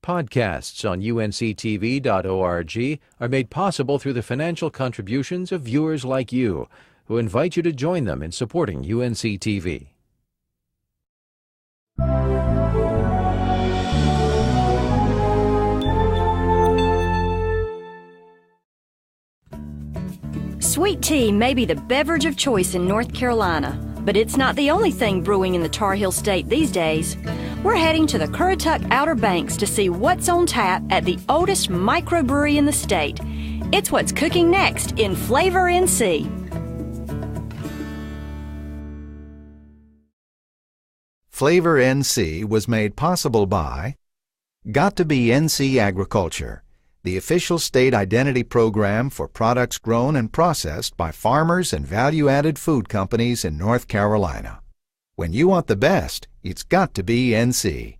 Podcasts on unctv.org are made possible through the financial contributions of viewers like you, who invite you to join them in supporting UNCTV. Sweet tea may be the beverage of choice in North Carolina, but it's not the only thing brewing in the Tar Heel State these days. We're heading to the Currituck Outer Banks to see what's on tap at the oldest microbrewery in the state. It's what's cooking next in Flavor NC. Flavor NC was made possible by Got to Be NC Agriculture, the official state identity program for products grown and processed by farmers and value-added food companies in North Carolina. When you want the best, it's got to be NC.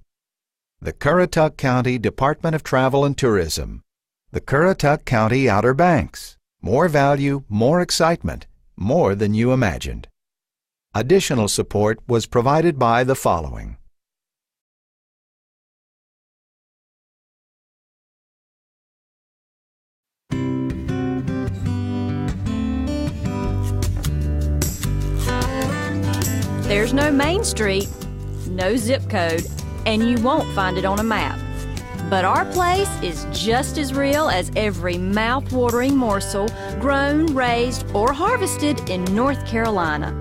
The Currituck County Department of Travel and Tourism. The Currituck County Outer Banks. More value, more excitement, more than you imagined. Additional support was provided by the following. There's no Main Street, no zip code, and you won't find it on a map. But our place is just as real as every mouth-watering morsel grown, raised, or harvested in North Carolina.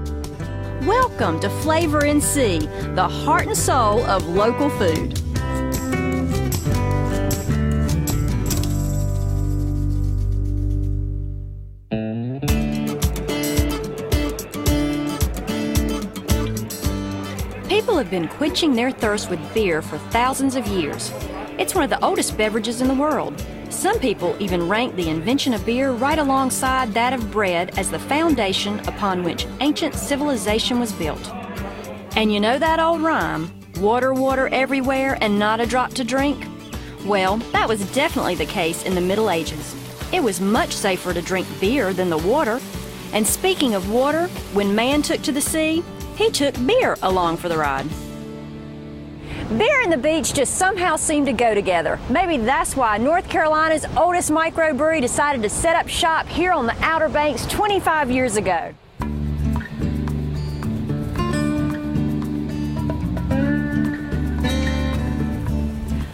Welcome to Flavor NC, the heart and soul of local food. People have been quenching their thirst with beer for thousands of years. It's one of the oldest beverages in the world. Some people even rank the invention of beer right alongside that of bread as the foundation upon which ancient civilization was built. And you know that old rhyme, water, water everywhere and not a drop to drink? Well, that was definitely the case in the Middle Ages. It was much safer to drink beer than the water. And speaking of water, when man took to the sea, he took beer along for the ride. Beer and the beach just somehow seem to go together. Maybe that's why North Carolina's oldest microbrewery decided to set up shop here on the Outer Banks 25 years ago.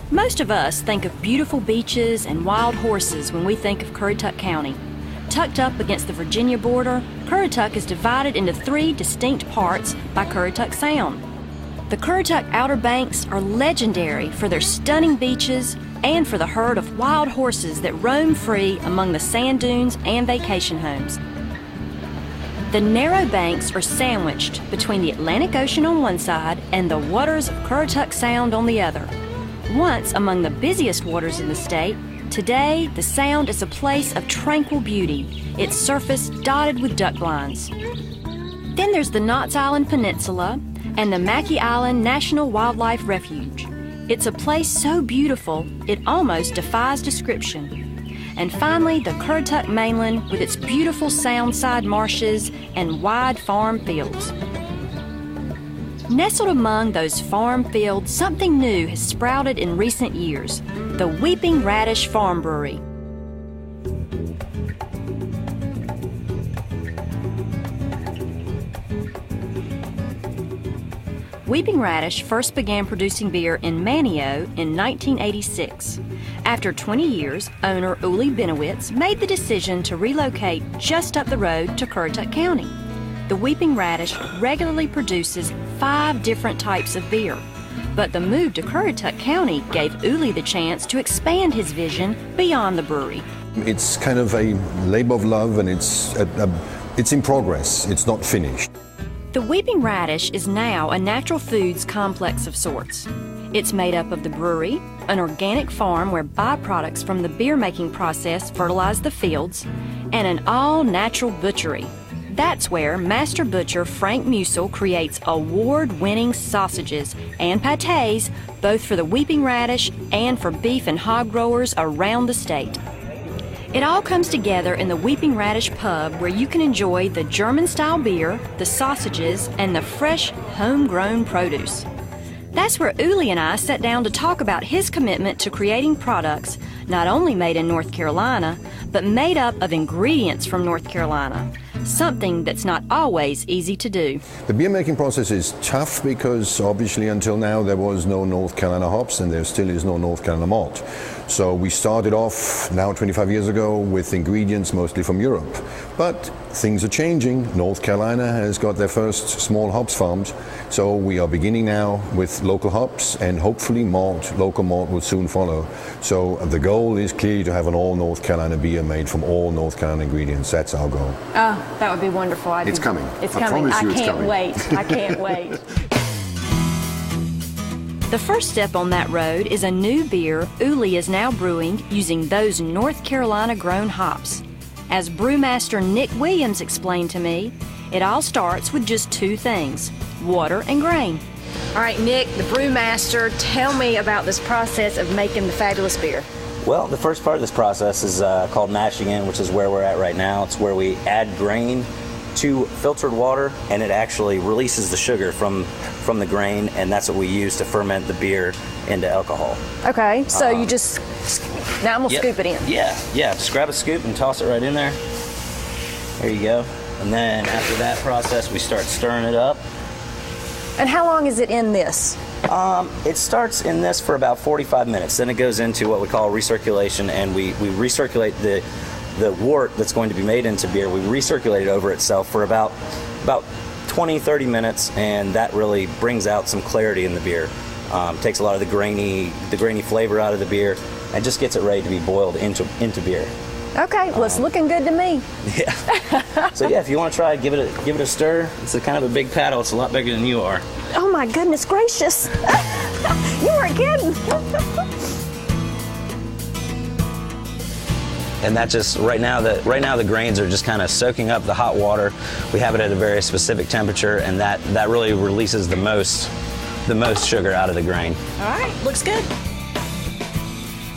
Most of us think of beautiful beaches and wild horses when we think of Currituck County. Tucked up against the Virginia border, Currituck is divided into three distinct parts by Currituck Sound. The Currituck Outer Banks are legendary for their stunning beaches and for the herd of wild horses that roam free among the sand dunes and vacation homes. The narrow banks are sandwiched between the Atlantic Ocean on one side and the waters of Currituck Sound on the other. Once among the busiest waters in the state, today, the Sound is a place of tranquil beauty, its surface dotted with duck blinds. Then there's the Knott's Island Peninsula and the Mackey Island National Wildlife Refuge. It's a place so beautiful, it almost defies description. And finally, the Currituck mainland with its beautiful Soundside marshes and wide farm fields. Nestled among those farm fields, something new has sprouted in recent years, the Weeping Radish Farm Brewery. Weeping Radish first began producing beer in Manteo in 1986. After 20 years, owner Uli Benowitz made the decision to relocate just up the road to Currituck County. The Weeping Radish regularly produces 5 different types of beer, but the move to Currituck County gave Uli the chance to expand his vision beyond the brewery. It's kind of a labor of love, and it's in progress. It's not finished. The Weeping Radish is now a natural foods complex of sorts. It's made up of the brewery, an organic farm where byproducts from the beer-making process fertilize the fields, and an all-natural butchery. That's where Master Butcher Frank Musil creates award-winning sausages and pâtés, both for the Weeping Radish and for beef and hog growers around the state. It all comes together in the Weeping Radish pub, where you can enjoy the German-style beer, the sausages, and the fresh, homegrown produce. That's where Uli and I sat down to talk about his commitment to creating products not only made in North Carolina, but made up of ingredients from North Carolina, something that's not always easy to do. The beer making process is tough because obviously until now there was no North Carolina hops and there still is no North Carolina malt. So we started off now 25 years ago with ingredients mostly from Europe. But things are changing. North Carolina has got their first small hops farms. So we are beginning now with local hops and hopefully malt, local malt will soon follow. So the goal is clearly to have an all North Carolina beer made from all North Carolina ingredients. That's our goal. Oh, that would be wonderful. It's coming. It's I coming. promise you it's can't coming. wait. I can't wait. The first step on that road is a new beer Uli is now brewing using those North Carolina grown hops. As brewmaster Nick Williams explained to me, it all starts with just two things, water and grain. All right, Nick, the brewmaster, tell me about this process of making the fabulous beer. Well, the first part of this process is called mashing in, which is where we're at right now. It's where we add grain to filtered water, and it actually releases the sugar from the grain, and that's what we use to ferment the beer into alcohol. Okay, so you just, now I'm gonna scoop it in. Yeah, just grab a scoop and toss it right in there. There you go. And then after that process, we start stirring it up. And how long is it in this? It starts in this for about 45 minutes. Then it goes into what we call recirculation, and we recirculate the wort that's going to be made into beer. We recirculate it over itself for about 20-30 minutes, and that really brings out some clarity in the beer. Takes a lot of the grainy flavor out of the beer and just gets it ready to be boiled into beer. Okay, well, it's looking good to me. Yeah. So yeah, if you want to try it, give it a stir. It's a kind of a big paddle. It's a lot bigger than you are. Oh my goodness gracious! You weren't kidding. And that just right now the grains are just kind of soaking up the hot water. We have it at a very specific temperature, and that really releases the most sugar out of the grain. All right, looks good.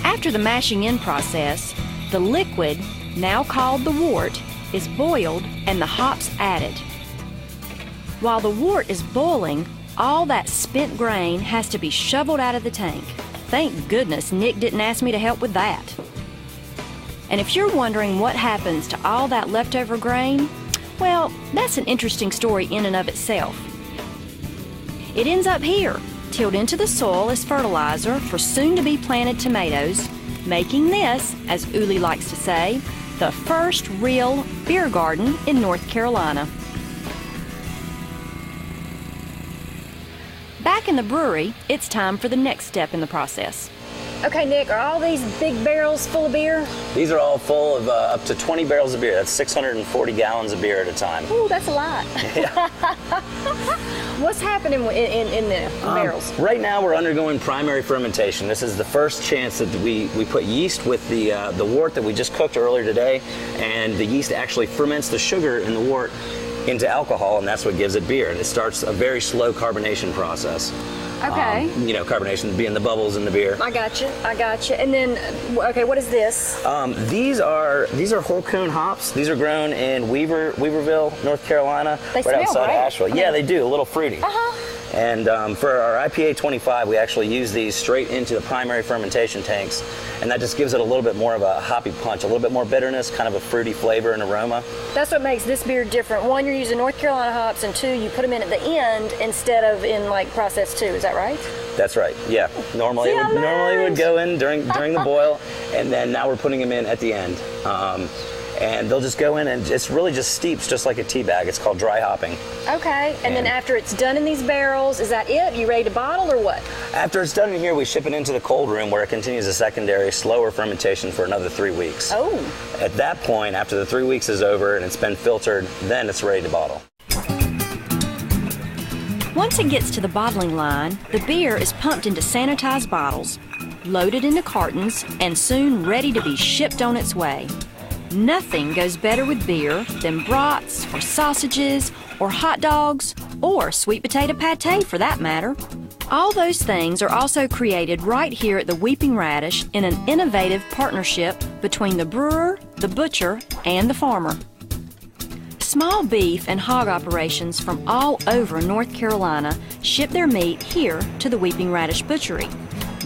After the mashing in process, the liquid, now called the wort, is boiled and the hops added. While the wort is boiling, all that spent grain has to be shoveled out of the tank. Thank goodness Nick didn't ask me to help with that. And if you're wondering what happens to all that leftover grain, well, that's an interesting story in and of itself. It ends up here, tilled into the soil as fertilizer for soon-to-be planted tomatoes, making this, as Uli likes to say, the first real beer garden in North Carolina. Back in the brewery, it's time for the next step in the process. Okay, Nick, are all these big barrels full of beer? These are all full of up to 20 barrels of beer. That's 640 gallons of beer at a time. Ooh, that's a lot. Yeah. What's happening in the barrels? Right now we're undergoing primary fermentation. This is the first chance that we put yeast with the wort that we just cooked earlier today, and the yeast actually ferments the sugar in the wort into alcohol, and that's what gives it beer. And it starts a very slow carbonation process. Okay. Carbonation being the bubbles in the beer. I got you. And then, okay, what is this? These are whole cone hops. These are grown in Weaverville, North Carolina, They right smell outside great. Asheville. Yeah, they do. A little fruity. Uh-huh. And for our IPA 25, we actually use these straight into the primary fermentation tanks, and that just gives it a little bit more of a hoppy punch, a little bit more bitterness, kind of a fruity flavor and aroma. That's what makes this beer different. One, you're using North Carolina hops, and two, you put them in at the end instead of in like process 2. Is that right? That's right. Yeah. Normally it would go in during the boil, and then now we're putting them in at the end. And they'll just go in, and it's really just steeps just like a tea bag. It's called dry hopping. Okay, and then after it's done in these barrels, is that it? You ready to bottle or what? After it's done in here, we ship it into the cold room where it continues a secondary, slower fermentation for another 3 weeks. Oh. At that point, after the 3 weeks is over and it's been filtered, then it's ready to bottle. Once it gets to the bottling line, the beer is pumped into sanitized bottles, loaded into cartons, and soon ready to be shipped on its way. Nothing goes better with beer than brats or sausages or hot dogs or sweet potato pate for that matter. All those things are also created right here at the Weeping Radish in an innovative partnership between the brewer, the butcher, and the farmer. Small beef and hog operations from all over North Carolina ship their meat here to the Weeping Radish Butchery.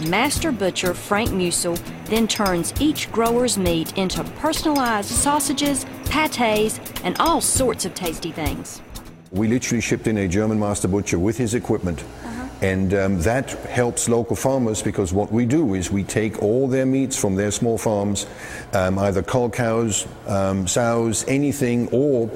Master butcher Frank Musil then turns each grower's meat into personalized sausages, pâtés, and all sorts of tasty things. We literally shipped in a German master butcher with his equipment. And that helps local farmers, because what we do is we take all their meats from their small farms, either cull cows, sows, anything, or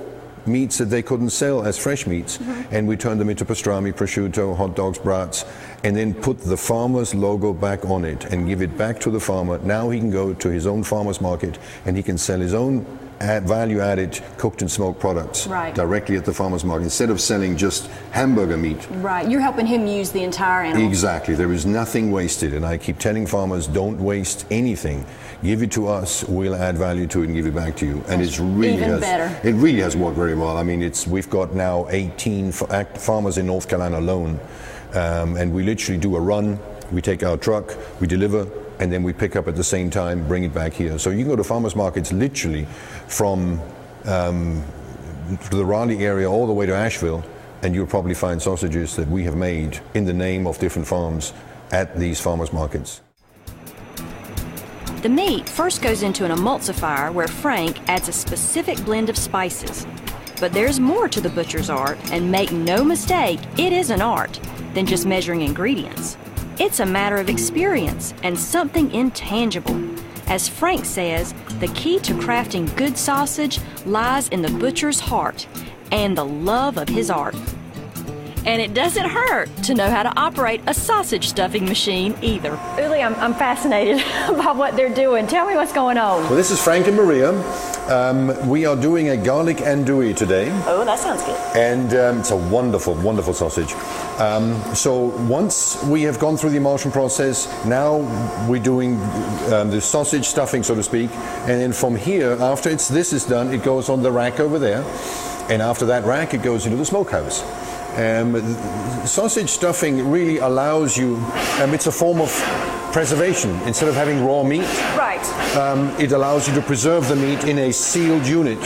meats that they couldn't sell as fresh meats, and we turn them into pastrami, prosciutto, hot dogs, brats, and then put the farmer's logo back on it and give it back to the farmer. Now he can go to his own farmer's market and he can sell his own value-added cooked and smoked products directly at the farmer's market, instead of selling just hamburger meat. Right, you're helping him use the entire animal. Exactly, there is nothing wasted, and I keep telling farmers, don't waste anything. Give it to us, we'll add value to it and give it back to you. And it's really it really has worked very well. I mean, we've got now 18 farmers in North Carolina alone, and we literally do a run. We take our truck, we deliver, and then we pick up at the same time, bring it back here. So you can go to farmers markets literally from the Raleigh area all the way to Asheville, and you'll probably find sausages that we have made in the name of different farms at these farmers markets. The meat first goes into an emulsifier where Frank adds a specific blend of spices. But there's more to the butcher's art, and make no mistake, it is an art than just measuring ingredients. It's a matter of experience and something intangible. As Frank says, the key to crafting good sausage lies in the butcher's heart and the love of his art. And it doesn't hurt to know how to operate a sausage stuffing machine either. Really, I'm fascinated by what they're doing. Tell me what's going on. Well, this is Frank and Maria. We are doing a garlic andouille today. Oh, that sounds good. And it's a wonderful, wonderful sausage. So once we have gone through the emulsion process, now we're doing the sausage stuffing, so to speak. And then from here, after this is done, it goes on the rack over there. And after that rack, it goes into the smokehouse. Sausage stuffing really allows you, it's a form of preservation. Instead of having raw meat, it allows you to preserve the meat in a sealed unit,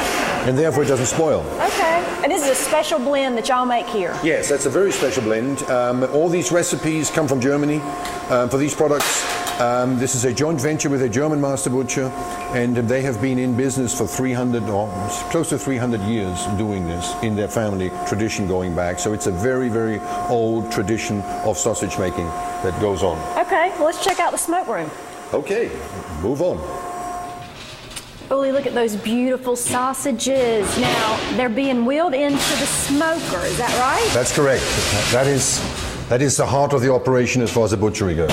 and therefore it doesn't spoil. Okay, and this is a special blend that y'all make here. Yes, that's a very special blend. All these recipes come from Germany for these products. This is a joint venture with a German master butcher, and they have been in business for 300 or close to 300 years doing this in their family tradition going back. So it's a very, very old tradition of sausage making that goes on. Okay, well, let's check out the smoke room. Okay, move on. Uli, look at those beautiful sausages. Now, they're being wheeled into the smoker, is that right? That's correct. That is the heart of the operation as far as the butchery goes.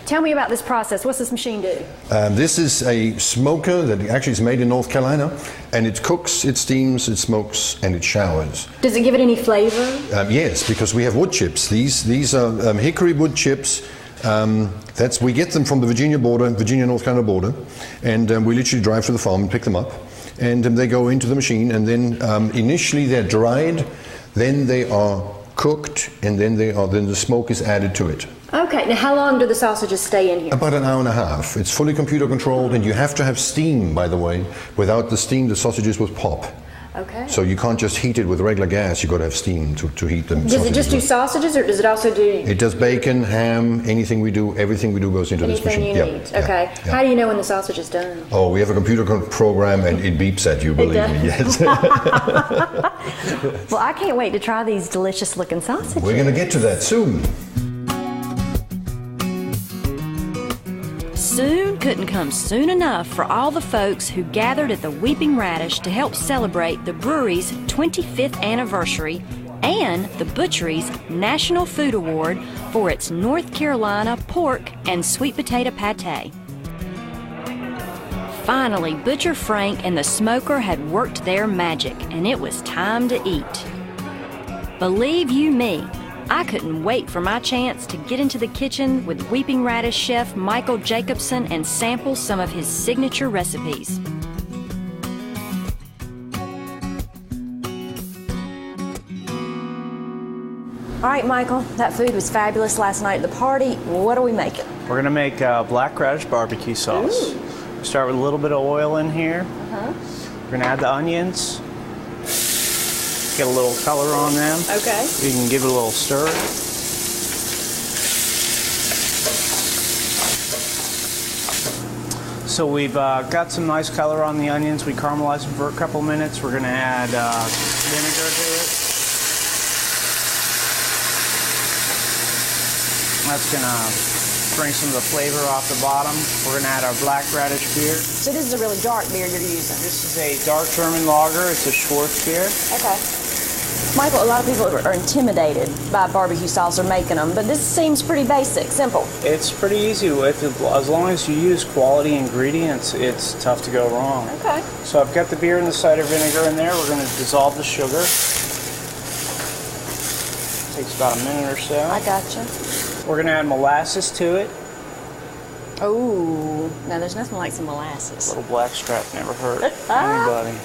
Tell me about this process. What's this machine do? This is a smoker that actually is made in North Carolina, and it cooks, it steams, it smokes, and it showers. Does it give it any flavor? Yes, because we have wood chips. These are hickory wood chips. We get them from the Virginia-North Carolina border, and we literally drive to the farm and pick them up, and they go into the machine, and then initially they're dried, then they are cooked, and then the smoke is added to it. Okay, now how long do the sausages stay in here? About an hour and a half. It's fully computer controlled, and you have to have steam, by the way. Without the steam, the sausages will pop. Okay. So you can't just heat it with regular gas, you've got to have steam to heat them. Does it just do sausages, or does it also do... It does bacon, ham, anything we do, everything we do goes into this machine. Anything you need, okay. Yeah. How do you know when the sausage is done? Oh, we have a computer program, and it beeps at you, believe me, yes. Well, I can't wait to try these delicious looking sausages. We're going to get to that soon. Soon couldn't come soon enough for all the folks who gathered at the Weeping Radish to help celebrate the brewery's 25th anniversary and the butchery's National Food Award for its North Carolina pork and sweet potato pâté. Finally, Butcher Frank and the smoker had worked their magic, and it was time to eat. Believe you me, I couldn't wait for my chance to get into the kitchen with Weeping Radish chef Michael Jacobson and sample some of his signature recipes. All right, Michael, that food was fabulous last night at the party. What are we making? We're gonna make black radish barbecue sauce. Start with a little bit of oil in here. We're gonna add the onions. Get a little color on them. Okay. You can give it a little stir. So we've got some nice color on the onions. We caramelized them for a couple minutes. We're going to add vinegar to it. That's going to bring some of the flavor off the bottom. We're going to add our black radish beer. So this is a really dark beer you're using. This is a dark German lager. It's a Schwarz beer. Okay. Michael, a lot of people are intimidated by barbecue sauce or making them, but this seems pretty basic, simple. It's pretty easy with, as long as you use quality ingredients, it's tough to go wrong. Okay. So I've got the beer and the cider vinegar in there. We're going to dissolve the sugar. Takes about a minute or so. I gotcha. We're going to add molasses to it. Oh, now there's nothing like some molasses. A little blackstrap never hurt anybody.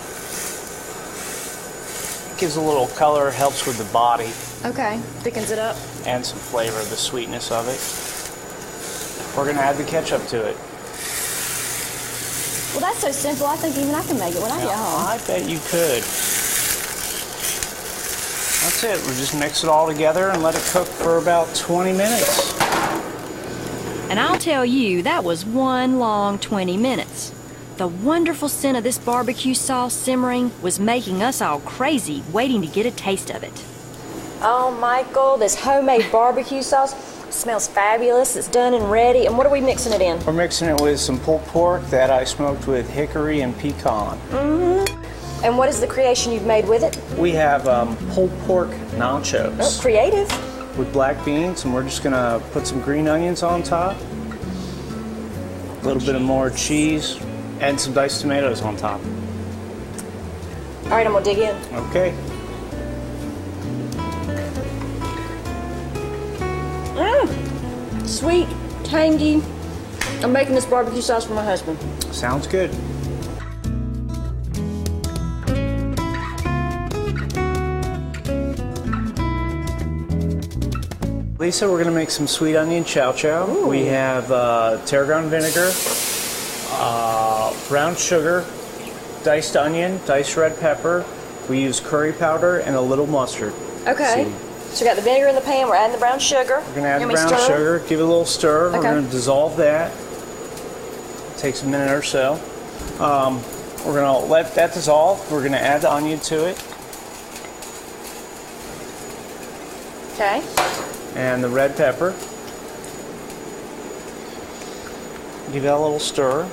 Gives a little color, helps with the body. Okay, thickens it up. And some flavor, the sweetness of it. We're going to add the ketchup to it. Well, that's so simple. I think even I can make it when I get home. I bet you could. That's it. We just mix it all together and let it cook for about 20 minutes. And I'll tell you, that was one long 20 minutes. The wonderful scent of this barbecue sauce simmering was making us all crazy waiting to get a taste of it. Oh, Michael, this homemade barbecue sauce smells fabulous. It's done and ready. And what are we mixing it in? We're mixing it with some pulled pork that I smoked with hickory and pecan. Mm-hmm. And what is the creation you've made with it? We have pulled pork nachos. Oh, creative. With black beans, and we're just going to put some green onions on top. A little bit of more cheese. And some diced tomatoes on top. All right, I'm gonna dig in. Okay. Sweet, tangy. I'm making this barbecue sauce for my husband. Sounds good. Lisa, we're gonna make some sweet onion chow chow. Ooh. We have tarragon vinegar, brown sugar, diced onion, diced red pepper. We use curry powder and a little mustard. Okay. seed. So we got the vinegar in the pan. We're adding the brown sugar. We're going to add the brown sugar, give it a little stir. Okay. We're going to dissolve that. Takes a minute or so. We're going to let that dissolve. We're going to add the onion to it. Okay. And the red pepper. Give that a little stir.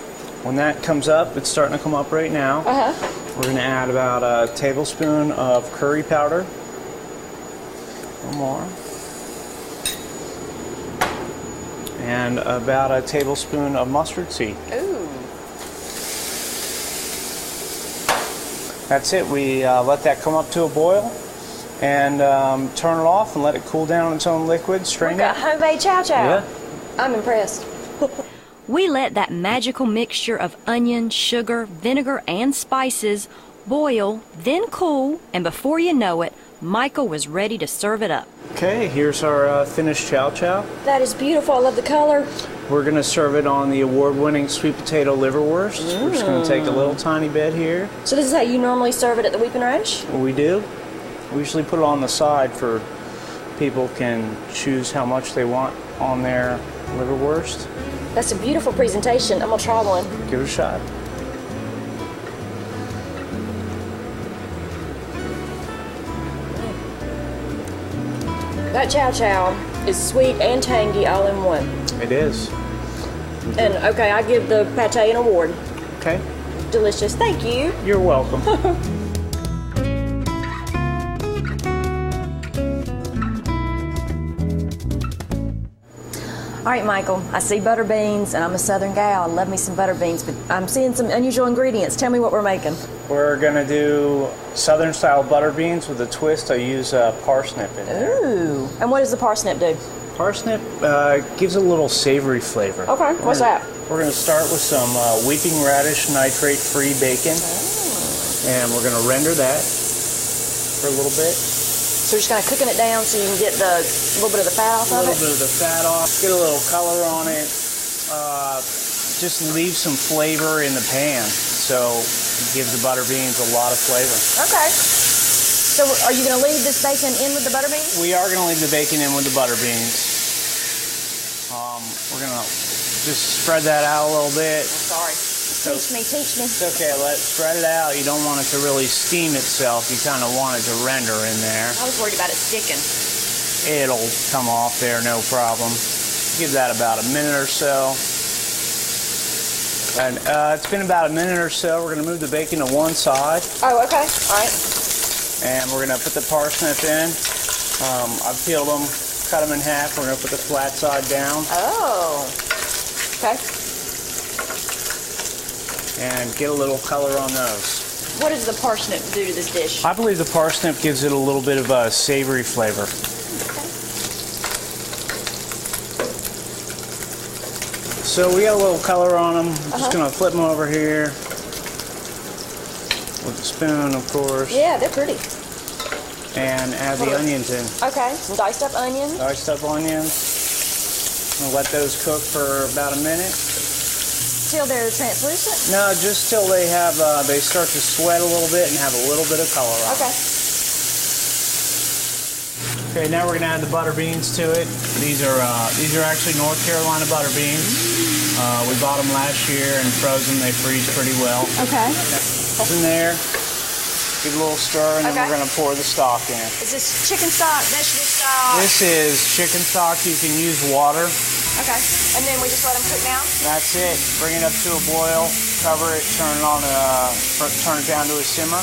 When that comes up, it's starting to come up right now. We're going to add about a tablespoon of curry powder. One more. And about a tablespoon of mustard seed. Ooh. That's it. We let that come up to a boil and turn it off and let it cool down in its own liquid. Strain We got it. homemade chow chow. Yeah. I'm impressed. We let that magical mixture of onion, sugar, vinegar, and spices boil, then cool, and before you know it, Michael was ready to serve it up. Okay, here's our finished chow chow. That is beautiful. I love the color. We're going to serve it on the award-winning sweet potato liverwurst. We're just going to take a little tiny bit here. So this is how you normally serve it at the Weeping Radish? We do. We usually put it on the side for people can choose how much they want on their liverwurst. That's a beautiful presentation. I'm going to try one. Give it a shot. That chow chow is sweet and tangy all in one. It is. And okay, I give the pate an award. Okay. Delicious. Thank you. You're welcome. All right, Michael, I see butter beans, and I'm a Southern gal. I love me some butter beans, but I'm seeing some unusual ingredients. Tell me what we're making. We're going to do Southern style butter beans with a twist. I use parsnip in there. Ooh. And what does the parsnip do? Parsnip gives a little savory flavor. Okay, what's that? We're going to start with some weeping radish nitrate-free bacon. Oh. And we're going to render that for a little bit. So you're just kind of cooking it down so you can get the little bit of the fat off of it? A little bit of the fat off, get a little color on it. Just leave some flavor in the pan. So it gives the butter beans a lot of flavor. Okay. So are you going to leave this bacon in with the butter beans? We are going to leave the bacon in with the butter beans. We're going to just spread that out a little bit. Sorry. Teach me. It's okay. Spread it out. You don't want it to really steam itself. You kind of want it to render in there. I was worried about it sticking. It'll come off there, no problem. Give that about a minute or so. And it's been about a minute or so. We're going to move the bacon to one side. Oh, okay. All right. And we're going to put the parsnip in. I've peeled them, cut them in half. We're going to put the flat side down. Oh. Okay. And get a little color on those. What does the parsnip do to this dish? I believe the parsnip gives it a little bit of a savory flavor. So we got a little color on them. I'm just going to flip them over here with a spoon, of course. Yeah, they're pretty. And add the onions in. Okay, some diced up onions. Diced up onions. I'll let those cook for about a minute. Till they're translucent? No, just till they have they start to sweat a little bit and have a little bit of color on them. Okay, now we're going to add the butter beans to it. These are actually North Carolina butter beans. We bought them last year and froze them. They freeze pretty well. Okay. It's in there. Give it a little stir, and then we're going to pour the stock in. Is this chicken stock, vegetable stock? This is chicken stock. You can use water. Okay. And then we just let them cook down? That's it. Bring it up to a boil. Cover it. Turn it down to a simmer.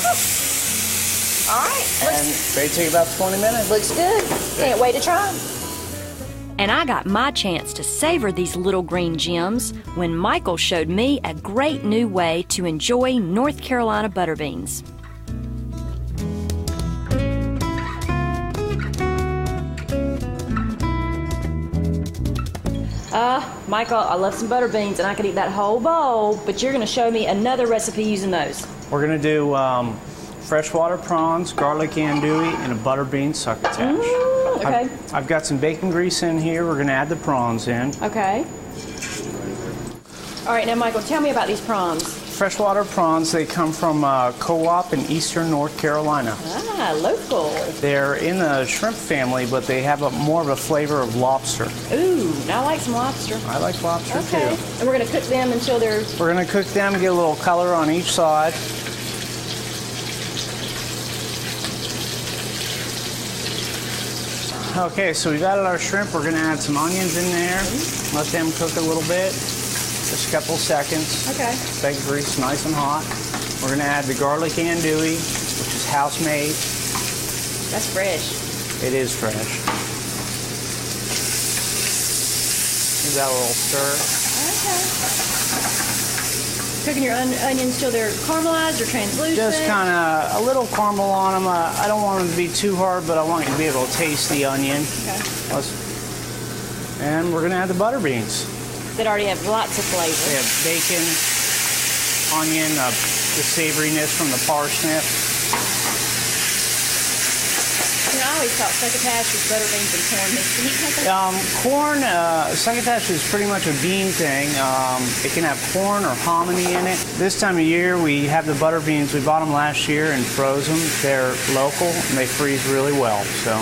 All right. And they take about 20 minutes. Looks good. Can't wait to try them. And I got my chance to savor these little green gems when Michael showed me a great new way to enjoy North Carolina butter beans. Michael, I love some butter beans and I could eat that whole bowl, but you're going to show me another recipe using those. We're going to do freshwater prawns, garlic andouille, and a butter bean succotash. Okay. I've got some bacon grease in here. We're going to add the prawns in. Okay. All right, now Michael, tell me about these prawns. Freshwater prawns, they come from Co-op in eastern North Carolina. Ah, local. They're in the shrimp family, but they have more of a flavor of lobster. Ooh, I like some lobster. I like lobster too. And we're going to cook them until they're... We're going to cook them, get a little color on each side. Okay, so we've added our shrimp. We're going to add some onions in there. Let them cook a little bit. Just a couple seconds. Okay. Bacon grease nice and hot. We're going to add the garlic andouille, which is house made. That's fresh. It is fresh. Give that a little stir. Okay. Cooking your onions till they're caramelized or translucent? Just kind of a little caramel on them. I don't want them to be too hard, but I want you to be able to taste the onion. Okay. And we're going to add the butter beans. That already have lots of flavor. They have bacon, onion, the savoriness from the parsnip. You know, I always thought succotash was butter beans and corn mixed. Corn, succotash is pretty much a bean thing. It can have corn or hominy in it. This time of year, we have the butter beans. We bought them last year and froze them. They're local and they freeze really well, so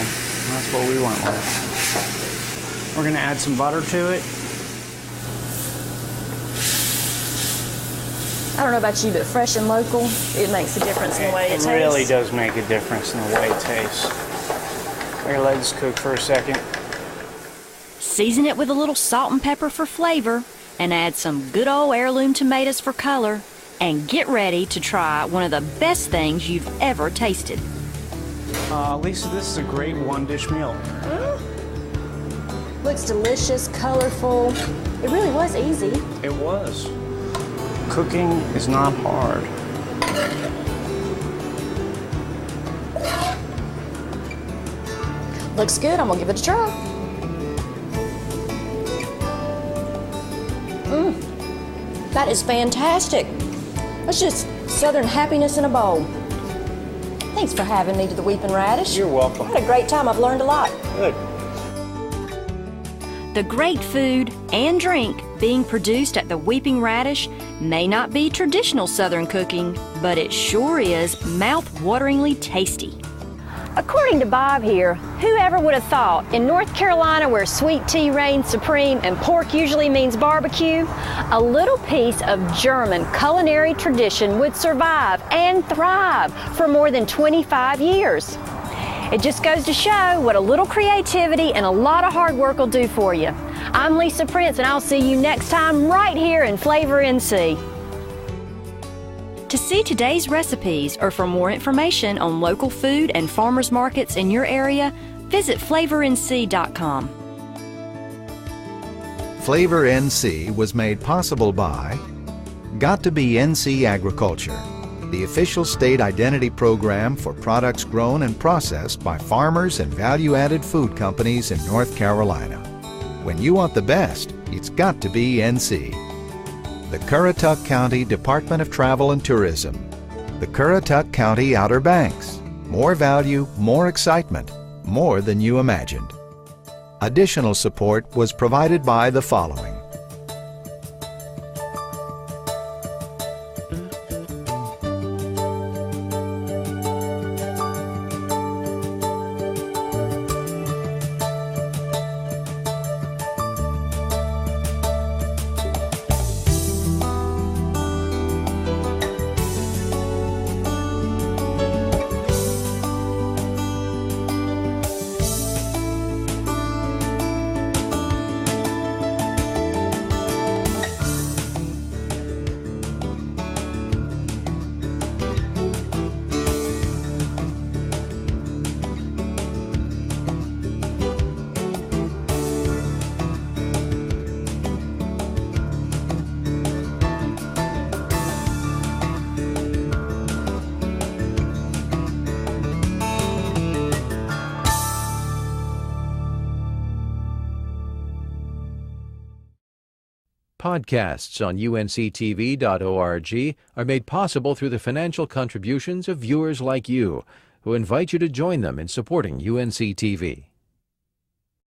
that's what we went with. We're going to add some butter to it. I don't know about you, but fresh and local, it makes a difference in the way it tastes. It really does make a difference in the way it tastes. We're going to let this cook for a second. Season it with a little salt and pepper for flavor, and add some good old heirloom tomatoes for color, and get ready to try one of the best things you've ever tasted. Lisa, this is a great one-dish meal. Looks delicious, colorful. It really was easy. It was. Cooking is not hard. Looks good. I'm gonna give it a try. That is fantastic. That's just Southern happiness in a bowl. Thanks for having me to the Weeping Radish. You're welcome. I had a great time. I've learned a lot. Good. The great food and drink being produced at the Weeping Radish may not be traditional Southern cooking, but it sure is mouth-wateringly tasty. According to Bob here, whoever would have thought in North Carolina, where sweet tea reigns supreme and pork usually means barbecue, a little piece of German culinary tradition would survive and thrive for more than 25 years. It just goes to show what a little creativity and a lot of hard work will do for you. I'm Lisa Prince, and I'll see you next time right here in Flavor NC. To see today's recipes or for more information on local food and farmers markets in your area, visit flavornc.com. Flavor NC was made possible by Got to Be NC Agriculture, the official state identity program for products grown and processed by farmers and value-added food companies in North Carolina. When you want the best, it's got to be NC. The Currituck County Department of Travel and Tourism. The Currituck County Outer Banks. More value, more excitement, more than you imagined. Additional support was provided by the following. Podcasts on unctv.org are made possible through the financial contributions of viewers like you, who invite you to join them in supporting UNC TV.